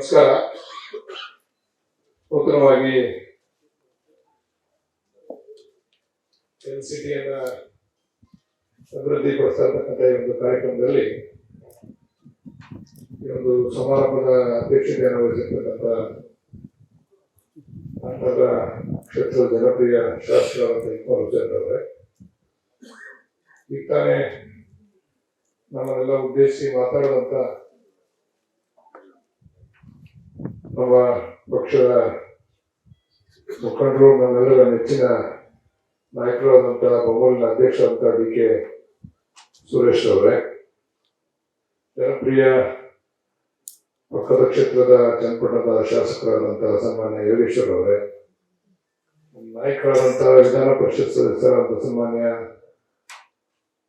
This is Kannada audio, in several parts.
ನಮಸ್ಕಾರ. ನೂತನವಾಗಿ ಎನ್ಸಿಟಿಯನ್ನ ಅಭಿವೃದ್ಧಿ ಪಡಿಸತಕ್ಕಂಥ ಈ ಒಂದು ಕಾರ್ಯಕ್ರಮದಲ್ಲಿ ಈ ಒಂದು ಸಮಾರಂಭದ ಅಧ್ಯಕ್ಷತೆಯನ್ನು ವಹಿಸಿರ್ತಕ್ಕಂಥ ನಂತರ ಕ್ಷೇತ್ರದ ಜನಪ್ರಿಯ ಶಾಸಕರಾದಂಥ ಇಕ್ಬಾಲ್ ಹುಸೇನ್ ಅವರೇ, ಈಗ ತಾನೇ ನಮ್ಮನ್ನೆಲ್ಲ ಉದ್ದೇಶಿಸಿ ಮಾತಾಡಿದಂಥ ನಮ್ಮ ಪಕ್ಷದ ಮುಖಂಡರು, ನಮ್ಮೆಲ್ಲರ ನೆಚ್ಚಿನ ನಾಯಕರಾದಂಥ ಬೆಂಗಳೂರಿನ ಅಧ್ಯಕ್ಷರಾದಂಥ ಡಿ.ಕೆ. ಸುರೇಶ್ ಅವರೇ, ಜನಪ್ರಿಯ ಪಕ್ಕದ ಕ್ಷೇತ್ರದ ಚನ್ನಪಟ್ಟಣದ ಶಾಸಕರಾದಂತಹ ಸನ್ಮಾನ್ಯ ಯೋಗೇಶ್ವರ್ ಅವರೇ, ನಾಯಕರಾದಂತಹ ವಿಧಾನ ಪರಿಷತ್ ಸದಸ್ಯರಾದಂತಹ ಸನ್ಮಾನ್ಯ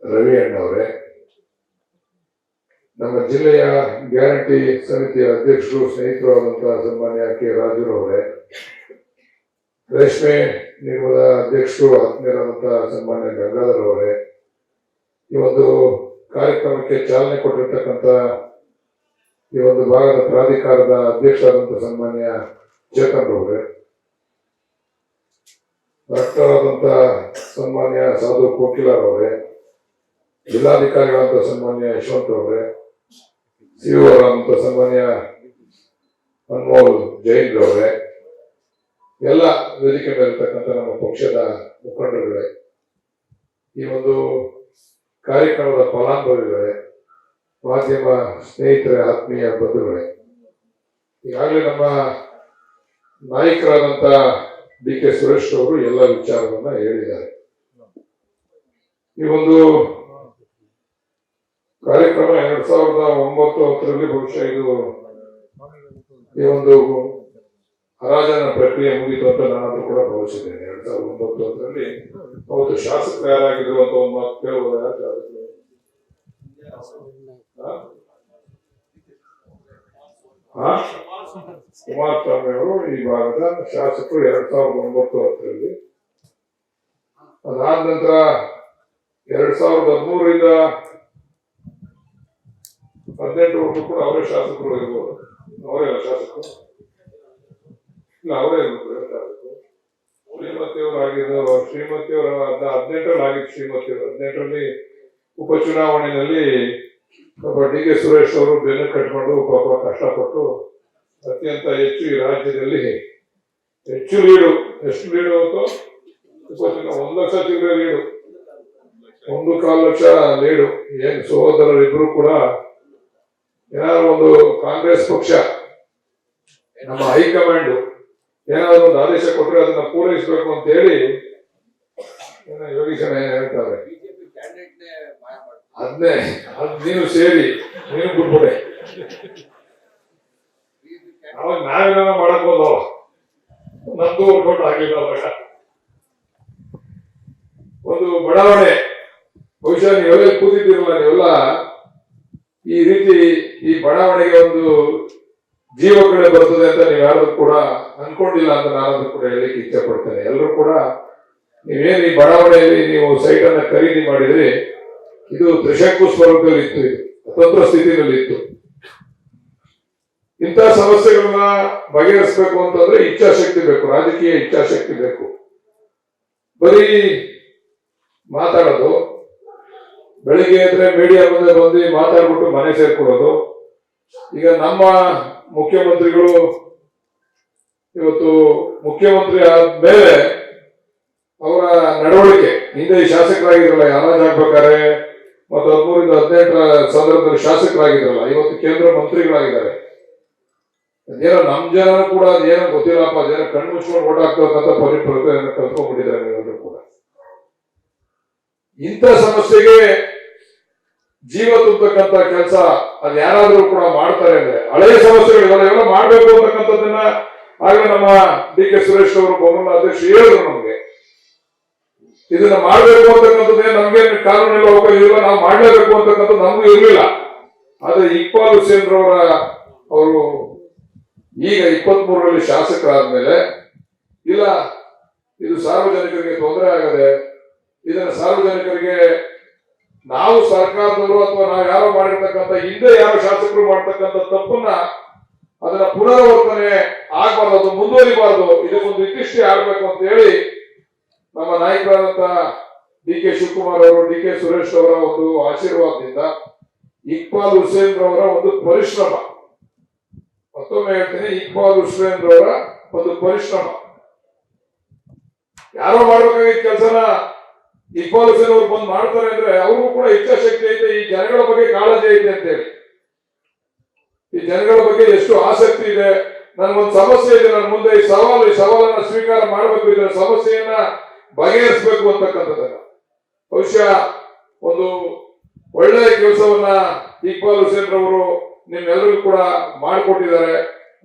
ರವಿ ಅಣ್ಣವರೇ, ನಮ್ಮ ಜಿಲ್ಲೆಯ ಗ್ಯಾರಂಟಿ ಸಮಿತಿಯ ಅಧ್ಯಕ್ಷರು ಸ್ನೇಹಿತರು ಆದಂತಹ ಸನ್ಮಾನ್ಯ ಕೆ. ರಾಜುರವರೇ, ರೇಷ್ಮೆ ನಿಗಮದ ಅಧ್ಯಕ್ಷರು ಆತ್ಮೀಯರಾದಂತಹ ಸನ್ಮಾನ್ಯ ಗಂಗಾಧರ್ ಅವರೇ, ಈ ಒಂದು ಕಾರ್ಯಕ್ರಮಕ್ಕೆ ಚಾಲನೆ ಕೊಟ್ಟಿರ್ತಕ್ಕಂಥ ಈ ಒಂದು ಭಾಗದ ಪ್ರಾಧಿಕಾರದ ಅಧ್ಯಕ್ಷರಾದಂತಹ ಸನ್ಮಾನ್ಯ ಚೇತನ್ ಅವರೇ, ಡಾಕ್ಟರಾದಂತಹ ಸನ್ಮಾನ್ಯ ಸಾಧು ಕೋಕಿಲಾರ್ ಅವರೇ, ಜಿಲ್ಲಾಧಿಕಾರಿಗಳಾದಂತಹ ಸನ್ಮಾನ್ಯ ಯಶವಂತ್ ಅವರೇ, ಸಿಒ ಅವರಾದಂತಹ ಸನ್ಮಾನ್ಯ ಅನ್ಮೋಲ್ ಜೈನ್ ಅವರೇ, ಎಲ್ಲ ವೇದಿಕೆ ಮೇಲಿರ್ತಕ್ಕಂಥ ನಮ್ಮ ಪಕ್ಷದ ಮುಖಂಡರುಗಳೇ, ಈ ಒಂದು ಕಾರ್ಯಕ್ರಮದ ಫಲಾನುಭವಿಗಳೇ, ಮಾಧ್ಯಮ ಸ್ನೇಹಿತರೆ, ಆತ್ಮೀಯ ಬಂಧುಗಳೇ, ಈಗಾಗಲೇ ನಮ್ಮ ನಾಯಕರಾದಂಥ ಡಿ.ಕೆ. ಸುರೇಶ್ ಅವರು ಎಲ್ಲ ವಿಚಾರವನ್ನ ಹೇಳಿದ್ದಾರೆ. ಈ ಒಂದು ಕಾರ್ಯಕ್ರಮ 2009-10ರಲ್ಲಿ ಬಹುಶಃ ಇದು ಈ ಒಂದು ಹರಾಜನ ಪ್ರಕ್ರಿಯೆ ಮುಗಿತು ಅಂತ ನಾನಾದ್ರೂ ಕೂಡ ಭಾವಿಸಿದ್ದೇನೆ. 2009-10ರಲ್ಲಿ ಅವತ್ತು ಶಾಸಕರು ಯಾರಾಗಿದ್ರು ಅಂತ ಒಂದು ಮಾತು ಕೇಳಬಹುದಾದ್ರೆ ಕುಮಾರಸ್ವಾಮಿ ಅವರು ಈ ಭಾಗದ ಶಾಸಕರು 2009-10ರಲ್ಲಿ. ಅದಾದ ನಂತರ 2013ರಿಂದ 2018 ಕೂಡ ಅವರೇ ಶಾಸಕರು ಇರ್ಬೋದು. ಅವರೇ ಶಾಸಕರು ಇಲ್ಲ, ಅವರೇ ಇರ್ಬೋದು ಶಾಸಕರು. ಶ್ರೀಮತಿಯವರು ಆಗಿದ್ದು, ಶ್ರೀಮತಿಯವರು 2018ರಲ್ಲಿ ಆಗಿದ್ದು, ಶ್ರೀಮತಿಯವರು 2018ರಲ್ಲಿ ಉಪಚುನಾವಣೆಯಲ್ಲಿ ಪಾಪ ಡಿ.ಕೆ. ಸುರೇಶ್ ಅವರು ಬೆನ್ನು ಕಟ್ಕೊಂಡು ಪಾಪ ಕಷ್ಟಪಟ್ಟು ಅತ್ಯಂತ ಹೆಚ್ಚು ಈ ರಾಜ್ಯದಲ್ಲಿ ಹೆಚ್ಚು ಲೀಡು, ಎಷ್ಟು ಲೀಡು ಆಯಿತು, 1 ಲಕ್ಷ ಚಿಲ್ಲರೆ ಲೀಡು, 1.25 ಲಕ್ಷ ಲೀಡು. ಏನ್ ಸಹೋದರರಿಬ್ರು ಕೂಡ ಏನಾದ್ರು ಒಂದು ಕಾಂಗ್ರೆಸ್ ಪಕ್ಷ ನಮ್ಮ ಹೈಕಮಾಂಡ್ ಏನಾದ್ರು ಒಂದು ಆದೇಶ ಕೊಟ್ಟರೆ ಅದನ್ನ ಪೂರೈಸಬೇಕು ಅಂತ ಹೇಳಿ ಯೋಗೀಶನ ಏನ್ ಹೇಳ್ತಾರೆ, ಅದನ್ನೇ ನೀವು ಸೇರಿ ನೀವು ಬಿಟ್ಬಿಡೆ, ಅವಾಗ ನಾವೇನ ಮಾಡಕ್ ಹೋದವ, ನಮ್ದು ವರ್ಕೌಟ್ ಆಗ್ಲಿಲ್ಲ. ಅವಾಗ ಒಂದು ಬಡಾವಣೆ, ಬಹುಶಃ ನೀವೆಲ್ಲ ಕೂತಿದ್ದೀರಲ್ಲ, ನೀವೆಲ್ಲ ಈ ರೀತಿ ಈ ಬಡಾವಣೆಗೆ ಒಂದು ಜೀವ ಕಡೆ ಬರ್ತದೆ ಅಂತ ನೀವ್ಯಾರು ಕೂಡ ಅನ್ಕೊಂಡಿಲ್ಲ ಅಂತ ನಾನದು ಕೂಡ ಹೇಳಿಕ್ಕೆ ಇಚ್ಛೆ ಪಡ್ತೇನೆ. ಎಲ್ಲರೂ ಕೂಡ ನೀವೇನು ಈ ಬಡಾವಣೆಯಲ್ಲಿ ನೀವು ಸೈಟ್ ಅನ್ನ ಖರೀದಿ ಮಾಡಿದ್ರಿ, ಇದು ತ್ರಿಶಂಕು ಸ್ವರೂಪದಲ್ಲಿ ಇತ್ತು, ಇದು ಅತಂತ್ರ ಸ್ಥಿತಿನಲ್ಲಿ ಇತ್ತು. ಇಂಥ ಸಮಸ್ಯೆಗಳನ್ನ ಬಗೆಹರಿಸಬೇಕು ಅಂತಂದ್ರೆ ಇಚ್ಛಾಶಕ್ತಿ ಬೇಕು, ರಾಜಕೀಯ ಇಚ್ಛಾಶಕ್ತಿ ಬೇಕು. ಬರೀ ಮಾತಾಡೋದು, ಬೆಳಿಗ್ಗೆ ಎದ್ರೆ ಮೀಡಿಯಾ ಮುಂದೆ ಬಂದು ಮಾತಾಡ್ಬಿಟ್ಟು ಮನೆ ಸೇರ್ಕೊಳ್ಳೋದು. ಈಗ ನಮ್ಮ ಮುಖ್ಯಮಂತ್ರಿಗಳು ಇವತ್ತು ಮುಖ್ಯಮಂತ್ರಿ ಆದ್ಮೇಲೆ ಅವರ ನಡವಳಿಕೆ, ಹಿಂದೆ ಶಾಸಕರಾಗಿದ್ರಲ್ಲ ಯಾರಾಜ್ ಆಗ್ಬೇಕಾರೆ ಮತ್ತು 2013-18 ಸಂದರ್ಭದಲ್ಲಿ ಶಾಸಕರಾಗಿದ್ರಲ್ಲ, ಇವತ್ತು ಕೇಂದ್ರ ಮಂತ್ರಿಗಳಾಗಿದ್ದಾರೆ. ಅದೇನೋ ನಮ್ ಜನ ಕೂಡ ಅದೇನೋ ಗೊತ್ತಿಲ್ಲಪ್ಪ, ಅದೇನೋ ಕಣ್ಣು ಮುಚ್ಕೊಂಡು ಓಟ್ ಹಾಕ್ತಕ್ಕಂಥ ಪರಿಪ್ರತೆಯನ್ನು ಕಲ್ತ್ಕೊಂಡ್ಬಿಟ್ಟಿದ್ದಾರೆ ನೀವೆಲ್ಲರೂ ಕೂಡ. ಇಂಥ ಸಮಸ್ಯೆಗೆ ಜೀವ ತುಂಬತಕ್ಕಂಥ ಕೆಲಸ ಅದು ಯಾರಾದ್ರೂ ಕೂಡ ಮಾಡ್ತಾರೆ ಅಂದ್ರೆ, ಹಳೆಯ ಸಮಸ್ಯೆಗಳು ಇವೆಲ್ಲ ಮಾಡ್ಬೇಕು ಅಂತಕ್ಕಂಥದ್ದನ್ನ ಆಗಲೇ ನಮ್ಮ ಡಿ.ಕೆ. ಸುರೇಶ್ ಅವರು ಬೆಂಗಳೂರಿನ ಅಧ್ಯಕ್ಷ ಹೇಳಿದ್ರು ನಮ್ಗೆ, ಇದನ್ನ ಮಾಡ್ಬೇಕು ಅಂತಕ್ಕಂಥದ್ದೇ ನಮ್ಗೆ ಕಾನೂನಿನ ಅವಕಾಶ ಇಲ್ಲ, ನಾವು ಮಾಡ್ಲೇಬೇಕು ಅಂತಕ್ಕಂಥದ್ದು ನಮಗೂ ಇರಲಿಲ್ಲ. ಆದ್ರೆ ಇಕ್ಬಾಲ್ ಹುಸೇನ್ ಅವರು ಈಗ 23ರಲ್ಲಿ ಶಾಸಕರಾದ್ಮೇಲೆ ಇಲ್ಲ, ಇದು ಸಾರ್ವಜನಿಕರಿಗೆ ತೊಂದರೆ ಆಗದೆ, ಇದನ್ನ ಸಾರ್ವಜನಿಕರಿಗೆ ನಾವು ಸರ್ಕಾರದವರು ಅಥವಾ ನಾವು ಯಾರೋ ಮಾಡಿರ್ತಕ್ಕಂಥ ಹಿಂದೆ ಯಾರೋ ಶಾಸಕರು ಮಾಡ್ತಕ್ಕಂಥ ತಪ್ಪನ್ನ ಅದನ್ನ ಪುನರಾವರ್ತನೆ ಆಗ್ಬಾರ್ದು, ಅದು ಮುಂದುವರಿಬಾರ್ದು, ಇದಕ್ಕೊಂದು ಇತಿಷ್ಠೆ ಆಗ್ಬೇಕು ಅಂತ ಹೇಳಿ ನಮ್ಮ ನಾಯಕರಾದಂತ ಡಿ ಕೆ ಶಿವಕುಮಾರ್ ಅವರು, ಡಿ ಕೆ ಸುರೇಶ್ ಅವರ ಒಂದು ಆಶೀರ್ವಾದದಿಂದ, ಇಕ್ಬಾಲ್ ಹುಸೇನ್ ರವರ ಒಂದು ಪರಿಶ್ರಮ, ಮತ್ತೊಮ್ಮೆ ಹೇಳ್ತೀನಿ, ಇಕ್ಬಾಲ್ ಹುಸೇನ್ ರವರ ಒಂದು ಪರಿಶ್ರಮ, ಯಾರೋ ಮಾಡ್ಬೇಕಾಗಿದ್ದ ಕೆಲಸನ ಇಕ್ಬಾಲ್ ಹುಸೇನ್ ಅವ್ರು ಬಂದು ಮಾಡ್ತಾರೆ ಅಂದ್ರೆ ಅವ್ರಿಗೂ ಕೂಡ ಇಚ್ಛಾಶಕ್ತಿ ಐತೆ, ಈ ಜನಗಳ ಬಗ್ಗೆ ಕಾಳಜಿ ಐತೆ ಅಂತ ಹೇಳಿ, ಈ ಜನಗಳ ಬಗ್ಗೆ ಎಷ್ಟು ಆಸಕ್ತಿ ಇದೆ, ನನ್ಗೊಂದು ಸಮಸ್ಯೆ ಇದೆ, ನನ್ನ ಮುಂದೆ ಈ ಸವಾಲನ್ನ ಸ್ವೀಕಾರ ಮಾಡಬೇಕು, ಇದರ ಸಮಸ್ಯೆಯನ್ನ ಬಗೆಹರಿಸಬೇಕು ಅಂತಕ್ಕಂಥದ್ದನ್ನ ಬಹುಶಃ ಒಂದು ಒಳ್ಳೆಯ ಕೆಲಸವನ್ನ ಇಕ್ಬಾಲ್ ಹುಸೇನ್ ರವರು ನಿಮ್ಮೆಲ್ಲರಿಗೂ ಕೂಡ ಮಾಡಿಕೊಟ್ಟಿದ್ದಾರೆ.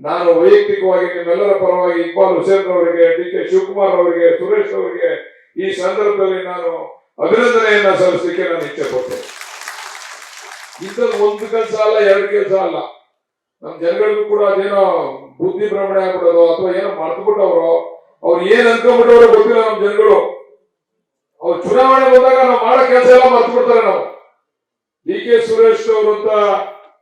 ನಾನು ವೈಯಕ್ತಿಕವಾಗಿ ನಿಮ್ಮೆಲ್ಲರ ಪರವಾಗಿ ಇಕ್ಬಾಲ್ ಹುಸೇನ್ ಅವರಿಗೆ, ಡಿ ಕೆ ಶಿವಕುಮಾರ್ ಅವರಿಗೆ, ಸುರೇಶ್ ಅವರಿಗೆ ಈ ಸಂದರ್ಭದಲ್ಲಿ ನಾನು ಅಭಿನಂದನೆಯನ್ನ ಸಲ್ಲಿಸಲಿಕ್ಕೆ ನಾನು ಇಚ್ಛೆ ಪಡ್ತೇನೆ. ಇಂಥದ್ದು ಒಂದು ಕೆಲಸ ಅಲ್ಲ, ಎರಡು ಕೆಲಸ ಅಲ್ಲ, ನಮ್ ಜನಗಳಿಗೂ ಕೂಡ ಅದೇನೋ ಬುದ್ಧಿ ಭ್ರಮಣೆ ಆಗ್ಬಿಡೋದು ಅಥವಾ ಏನೋ ಮರ್ತು ಬಿಟ್ಟವ್ರು, ಅವ್ರು ಏನ್ ಅನ್ಕೊಂಡ್ಬಿಟ್ಟವ್ರು ಗೊತ್ತಿಲ್ಲ ನಮ್ ಜನಗಳು. ಅವ್ರು ಚುನಾವಣೆ ಬಂದಾಗ ನಾವು ಮಾಡೋ ಕೆಲಸ ಎಲ್ಲ ಮರ್ತು ಬಿಡ್ತಾರೆ. ನಾವು ಡಿ ಕೆ ಸುರೇಶ್ ಅವರಂತ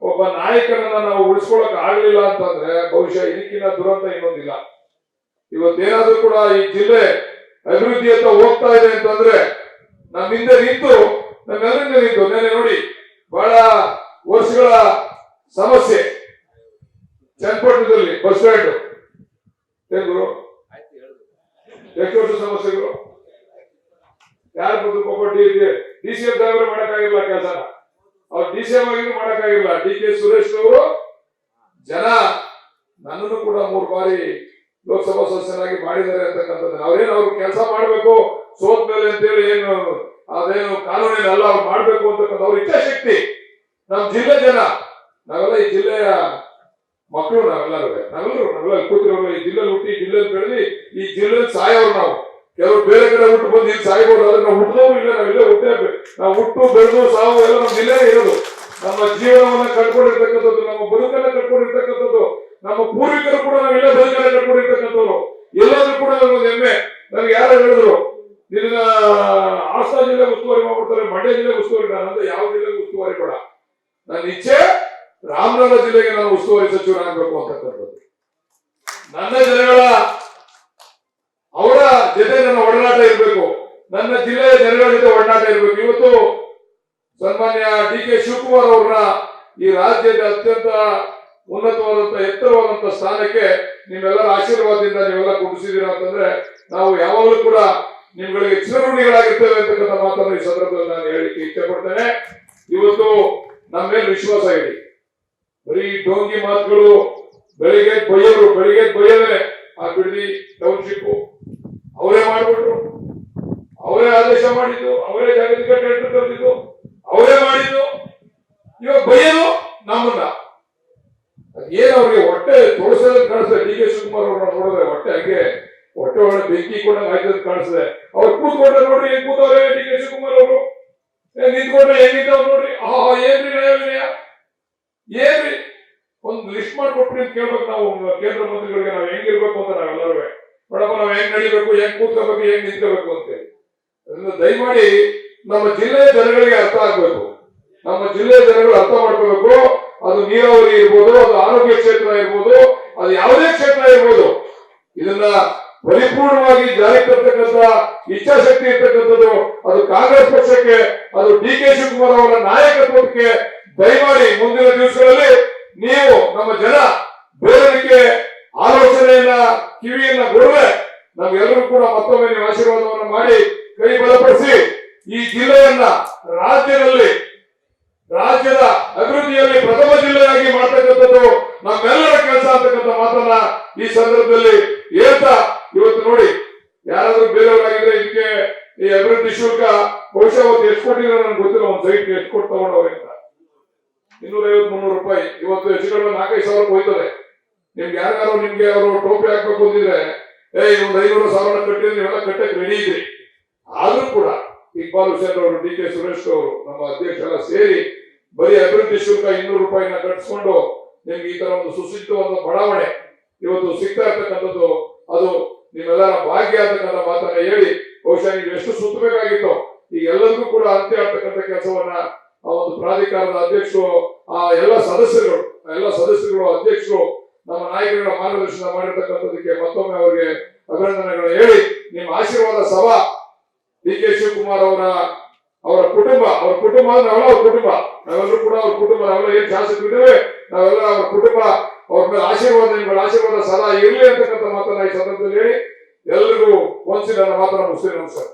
ಒಬ್ಬ ನಾಯಕನನ್ನ ನಾವು ಉಳಿಸ್ಕೊಳಕ್ ಆಗ್ಲಿಲ್ಲ ಅಂತಂದ್ರೆ ಬಹುಶಃ ಇದಕ್ಕಿಂತ ದುರಂತ ಇನ್ನೊಂದಿಲ್ಲ. ಇವತ್ತೇನಾದ್ರೂ ಕೂಡ ಈ ಜಿಲ್ಲೆ ಅಭಿವೃದ್ಧಿ ಅಂತ ಹೋಗ್ತಾ ಇದೆ ಅಂತಂದ್ರೆ ನಮ್ಮ ಹಿಂದೆ ನಿಂತು, ನಮ್ಮೆಲ್ಲರಿಂದ ನಿಂತು, ನೆನೆ ನೋಡಿ ಬಹಳ ವರ್ಷಗಳ ಸಮಸ್ಯೆ ಚನ್ನಪಟ್ಟಣದಲ್ಲಿ ಬಸ್ ಸ್ಟ್ಯಾಂಡ್, ಏನು ಎಷ್ಟು ವರ್ಷ ಸಮಸ್ಯೆಗಳು, ಯಾರು ಬಂದು ಡಿ ಸಿ ಎಂ ಸಾಹೇಬ್ರೆ ಮಾಡಕ್ಕಾಗಿಲ್ಲ ಕೆಲಸನ, ಅವ್ರು ಡಿ ಸಿ ಎಂ ಆಗಿದ್ರು ಮಾಡಕ್ಕಾಗಿಲ್ಲ. ಡಿ ಕೆ ಸುರೇಶ್ ಅವರು ಜನ ನನ್ನನ್ನು ಕೂಡ 3 ಬಾರಿ ಲೋಕಸಭಾ ಸದಸ್ಯನಾಗಿ ಮಾಡಿದ್ದಾರೆ ಅಂತಕ್ಕಂಥದ್ದು, ಅವ್ರು ಕೆಲಸ ಮಾಡ್ಬೇಕು ಸೋತ್ ಮೇಲೆ ಅಂತೇಳಿ ಏನು ಅದೇನು ಕಾನೂನೇನಲ್ಲ, ಅವ್ರು ಮಾಡ್ಬೇಕು ಅಂತಕ್ಕಂಥ ಅವ್ರ ಇಚ್ಛಾಶಕ್ತಿ. ನಮ್ ಜಿಲ್ಲೆ ಜನ, ನಾವೆಲ್ಲ ಈ ಜಿಲ್ಲೆಯ ಮಕ್ಕಳು, ನಾವೆಲ್ಲರೂ ಕೂತಿರೋರು ಈ ಜಿಲ್ಲೆಯಲ್ಲಿ ಹುಟ್ಟಿ, ಜಿಲ್ಲೆಯಲ್ಲಿ ಬೆಳೆದಿ, ಈ ಜಿಲ್ಲೆಯಲ್ಲಿ ಸಾಯೋರು ನಾವು. ಕೆಲವರು ಬೇರೆ ಕಡೆ ಹುಟ್ಟು ಬಂದು ಇಲ್ಲಿ ಸಾಯ್ಬೋದು, ಆದ್ರೆ ನಾವು ಹುಟ್ಟಿದವರು ಇಲ್ಲ, ನಾವಿಲ್ಲೇ ಹುಟ್ಟೇ, ನಾವು ಹುಟ್ಟು ಬೆಳೆದು ಸಾವು ಎಲ್ಲ ನಮ್ಮ ಜಿಲ್ಲೆ ಇರೋದು. ನಮ್ಮ ಜೀವನವನ್ನ ಕಟ್ಕೊಂಡಿರ್ತಕ್ಕಂಥದ್ದು, ನಮ್ಮ ಬದುಕನ್ನ ಕಟ್ಕೊಂಡಿರ್ತಕ್ಕಂಥದ್ದು, ನಮ್ಮ ಪೂರ್ವಿಕರು ಕೂಡ ನಾವೆಲ್ಲ ಬದುಕನ್ನ ಕಟ್ಕೊಂಡಿರ್ತಕ್ಕಂಥವ್ರು. ಎಲ್ಲಾದ್ರೂ ಕೂಡ ಒಂದು ಹೆಮ್ಮೆ. ನನಗೆ ಯಾರು ಹೇಳಿದ್ರು ನಿನ್ನ ಹಾಸನ ಜಿಲ್ಲೆ ಉಸ್ತುವಾರಿ ಮಾಡ್ಬಿಡ್ತಾರೆ, ಮಂಡ್ಯ ಜಿಲ್ಲೆ ಉಸ್ತುವಾರಿ, ನಾನಂದ್ರೆ ಯಾವ ಜಿಲ್ಲೆಗೆ ಉಸ್ತುವಾರಿ ಬೇಡ, ನನ್ನ ಇಚ್ಛೆ ರಾಮನಗರ ಜಿಲ್ಲೆಗೆ ನಾನು ಉಸ್ತುವಾರಿ ಸಚಿವರಾಗಬೇಕು ಅಂತಕ್ಕಂಥದ್ದು. ನನ್ನ ಜನಗಳ ಅವರ ಜೊತೆ ನನ್ನ ಒಡನಾಟ ಇರಬೇಕು, ನನ್ನ ಜಿಲ್ಲೆಯ ಜನಗಳ ಜೊತೆ ಒಡನಾಟ ಇರಬೇಕು. ಇವತ್ತು ಸನ್ಮಾನ್ಯ ಡಿ ಕೆ ಶಿವಕುಮಾರ್ ಅವ್ರನ್ನ ಈ ರಾಜ್ಯದ ಅತ್ಯಂತ ಉನ್ನತವಾದಂತ ಎತ್ತರವಾದಂತ ಸ್ಥಾನಕ್ಕೆ ನಿಮ್ಮೆಲ್ಲರ ಆಶೀರ್ವಾದದಿಂದ ನೀವೆಲ್ಲ ಕುಡಿಸಿದೀರಾ ಅಂತಂದ್ರೆ ನಾವು ಯಾವಾಗಲೂ ಕೂಡ ನಿಮ್ಗಳಿಗೆ ಚಿರಋಣಿಗಳಾಗಿರ್ತೇವೆ ಅಂತಕ್ಕಂಥ ಮಾತನ್ನು ಈ ಸಂದರ್ಭದಲ್ಲಿ ನಾನು ಹೇಳಿಕ್ಕೆ ಇಚ್ಛೆ ಪಡ್ತೇನೆ. ಇವತ್ತು ನಮ್ಮ ಮೇಲೆ ವಿಶ್ವಾಸ ಇದೆ. ಬರೀ ಡೋಂಗಿ ಮಾತುಗಳು, ಬೆಳಿಗ್ಗೆ ಬೈಯೋದೇ ಆ ಬಿಡದಿ ಟೌನ್ಶಿಪ್ ಅವರೇ ಮಾಡ್ಬಿಟ್ರು, ಅವರೇ ಆದೇಶ ಮಾಡಿದ್ದು, ಅವರೇ ಜಾಗತಿಕ ಟೆಂಡರ್ ತಂದಿದ್ದು, ಅವರೇ ಮಾಡಿದ್ದು. ಇವಾಗ ಬೈಯೋದು ನಮ್ಮನ್ನ, ಏನ್ ಅವ್ರಿಗೆ ಹೊಟ್ಟೆ ತೋರಿಸೋದ್ ಕಾಣಿಸ್ತದೆ. ಡಿ ಕೆ ಶಿವಕುಮಾರ್ ಅವ್ರನ್ನ ನೋಡಿದ್ರೆ ಹೊಟ್ಟೆ ಒಳಗೆ ಬೆಂಕಿ ಕೂಡ ಆಯ್ತದ ಕಾಣಿಸ್ತದೆ. ಅವ್ರು ಕೂತ್ಕೊಂಡ್ರೆ ನೋಡ್ರಿ ಹೆಂಗ್ ಕೂತವ್ರೆ ಡಿ ಕೆ ಶಿವಕುಮಾರ್ ಅವರು, ನಿಂತ್ಕೊಂಡ್ರೆ ಹೆಂಗಿದ್ದಾವ್ ನೋಡ್ರಿ. ಏನ್ರಿ ನ್ಯಾಯ ವಿನಯ, ಏನ್ರಿ ಒಂದು ಲಿಸ್ಟ್ ಮಾಡ್ಕೊಟ್ರಿ ಅಂತ ಕೇಳ್ಬೇಕು ನಾವು ಕೇಂದ್ರ ಮಂತ್ರಿಗಳಿಗೆ. ನಾವ್ ಹೆಂಗಿರ್ಬೇಕು ಅಂತ ನಾವೆಲ್ಲರೂ ನೋಡಪ್ಪ, ನಾವ್ ಹೆಂಗ್ ನಡಿಬೇಕು, ಹೆಂಗ್ ಕೂತ್ಕೋಬೇಕು, ಹೆಂಗ್ ನಿಂತ್ಕೋಬೇಕು ಅಂತೇಳಿ. ಅದರಿಂದ ದಯಮಾಡಿ ನಮ್ಮ ಜಿಲ್ಲೆಯ ಜನಗಳಿಗೆ ಅರ್ಥ ಆಗ್ಬೇಕು, ನಮ್ಮ ಜಿಲ್ಲೆಯ ಜನಗಳು ಅರ್ಥ ಮಾಡ್ಕೋಬೇಕು. ಅದು ನೀರಾವರಿ ಇರ್ಬೋದು, ಅದು ಆರೋಗ್ಯ ಕ್ಷೇತ್ರ ಇರ್ಬೋದು, ಅದು ಯಾವುದೇ ಕ್ಷೇತ್ರ ಇರ್ಬೋದು, ಇದನ್ನ ಪರಿಪೂರ್ಣವಾಗಿ ಜಾರಿ ತರ್ತಕ್ಕಂಥ ಇಚ್ಛಾಶಕ್ತಿ ಇರ್ತಕ್ಕಂಥದ್ದು ಅದು ಕಾಂಗ್ರೆಸ್ ಪಕ್ಷಕ್ಕೆ, ಅದು ಡಿ ಕೆ ಶಿವಕುಮಾರ್ ಅವರ ನಾಯಕತ್ವಕ್ಕೆ ದಯಮಾಡಿ ಮುಂದಿನ ದಿವಸಗಳಲ್ಲಿ ನೀವು ನಮ್ಮ ಜನ ಬೇರೆದಕ್ಕೆ ಆಲೋಚನೆಯನ್ನ ಕಿವಿಯನ್ನ ಕೊಡುವೆ ನಮ್ಗೆಲ್ಲರೂ ಕೂಡ ಮತ್ತೊಮ್ಮೆ ನೀವು ಆಶೀರ್ವಾದವನ್ನು ಮಾಡಿ ಕೈ ಬಲಪಡಿಸಿ ಈ ಜಿಲ್ಲೆಯನ್ನ ರಾಜ್ಯದ ಅಭಿವೃದ್ಧಿಯಲ್ಲಿ ಪ್ರಥಮ ಜಿಲ್ಲೆಯಾಗಿ ಮಾಡ್ತಕ್ಕಂಥದ್ದು ನಮ್ಮೆಲ್ಲರ ಕೆಲಸ ಅಂತಕ್ಕಂಥ ಮಾತನ್ನ ಈ ಸಂದರ್ಭದಲ್ಲಿ ಹೇಳ್ತಾ, ಇವತ್ತು ನೋಡಿ ಯಾರಾದ್ರೂ ಬೇರೆಯವರಾಗಿದ್ರೆ ಇದಕ್ಕೆ ಈ ಅಭಿವೃದ್ಧಿ ಶುಲ್ಕ ಬಹುಶಃ ಅವತ್ತು ಎಷ್ಟು ಕೊಟ್ಟಿದ್ರೆ ನನ್ಗೆ ಗೊತ್ತಿಲ್ಲ, ಒಂದು ಸೈಟ್ ಎಷ್ಟು ಕೊಟ್ಟು ತಗೊಂಡವ್ರೆ ಅಂತ. 250-300 ರೂಪಾಯಿ, ಇವತ್ತು ಹೆಚ್ಚು ಕಡಿಮೆ 4,000-5,000 ಹೋಯ್ತದೆ. ನಿಮ್ಗೆ ಯಾರು ನಿಮ್ಗೆ ಅವರು ಟೋಪಿ ಹಾಕ್ಬೇಕು ಅಂತಿದ್ರೆ ಒಂದು 500,000 ಕಟ್ಟಿದ್ರೆ ನೀವೆಲ್ಲ ಕಟ್ಟಕ್ಕೆ ರೆಡಿ ಇದ್ರಿ. ಆದ್ರೂ ಕೂಡ ಇಕ್ಬಾಲ್ ಹುಸೇನ್ ಅವರು, ಡಿ ಕೆ ಸುರೇಶ್ ಅವರು, ನಮ್ಮ ಅಧ್ಯಕ್ಷರೆಲ್ಲ ಸೇರಿ ಬರೀ ಅಭಿವೃದ್ಧಿ ಶುಲ್ಕ 200 ರೂಪಾಯಿನ ಕಟ್ಟಿಸ್ಕೊಂಡು ನಿಮ್ಗೆ ಈ ತರ ಒಂದು ಸುಸಜ್ಜಿತವಾದ ಬಡಾವಣೆ ಇವತ್ತು ಸಿಗ್ತಾ ಇರ್ತಕ್ಕಂಥದ್ದು ಅದು ನಿಮ್ಮೆಲ್ಲರ ಭಾಗ್ಯ ಅಂತಕ್ಕಂಥ ಮಾತನ್ನ ಹೇಳಿ, ಬಹುಶಃ ನೀವು ಎಷ್ಟು ಸುತ್ತಬೇಕಾಗಿತ್ತು ಈಗ ಎಲ್ಲರಿಗೂ ಕೂಡ ಅಂತ್ಯ ಆಗ್ತಕ್ಕಂಥ ಕೆಲಸವನ್ನ ಆ ಒಂದು ಪ್ರಾಧಿಕಾರದ ಅಧ್ಯಕ್ಷರು, ಆ ಎಲ್ಲ ಸದಸ್ಯರುಗಳು ಅಧ್ಯಕ್ಷರು ನಮ್ಮ ನಾಯಕರುಗಳ ಮಾರ್ಗದರ್ಶನ ಮಾಡಿರ್ತಕ್ಕಂಥದಕ್ಕೆ ಮತ್ತೊಮ್ಮೆ ಅವರಿಗೆ ಅಭಿನಂದನೆಗಳನ್ನು ಹೇಳಿ, ನಿಮ್ಮ ಆಶೀರ್ವಾದ ಸಭಾ ಡಿ ಕೆ ಶಿವಕುಮಾರ್ ಅವರ ಕುಟುಂಬ ನಾವೆಲ್ಲ ಅವ್ರ ಕುಟುಂಬ, ನಾವೆಲ್ಲರೂ ಕೂಡ ಅವ್ರ ಕುಟುಂಬ, ನಾವೆಲ್ಲ ಏನ್ ಶಾಸಕರಿದ್ದೇವೆ ನಾವೆಲ್ಲ ಅವ್ರ ಕುಟುಂಬ, ಅವ್ರ ಮೇಲೆ ಆಶೀರ್ವಾದ ಸದಾ ಇರಲಿ ಅಂತಕ್ಕಂಥ ಮಾತನ್ನ ಈ ಸಂದರ್ಭದಲ್ಲಿ ಹೇಳಿ ಎಲ್ರಿಗೂ ಒಂದ್ಸಿ ನನ್ನ ಮಾತನ್ನ ಮುಗಿಸ್ತೀನಿ. ನಮಸ್ಕಾರ.